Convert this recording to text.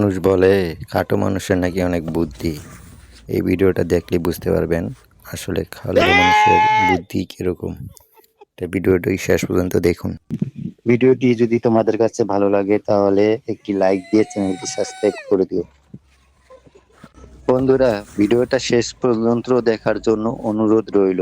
মানুষ বলে খাটো মানুষের নাকি অনেক বুদ্ধি। এই ভিডিওটা দেখলে বুঝতে পারবেন আসলে খাটো মানুষের বুদ্ধি কিরকম। ভিডিওটি শেষ পর্যন্ত দেখুন। ভিডিওটি যদি তোমাদের কাছে ভালো লাগে তাহলে একটি লাইক দিয়ে চ্যানেলটি সাবস্ক্রাইব করে দিও। বন্ধুরা, ভিডিওটা শেষ পর্যন্ত দেখার জন্য অনুরোধ রইল।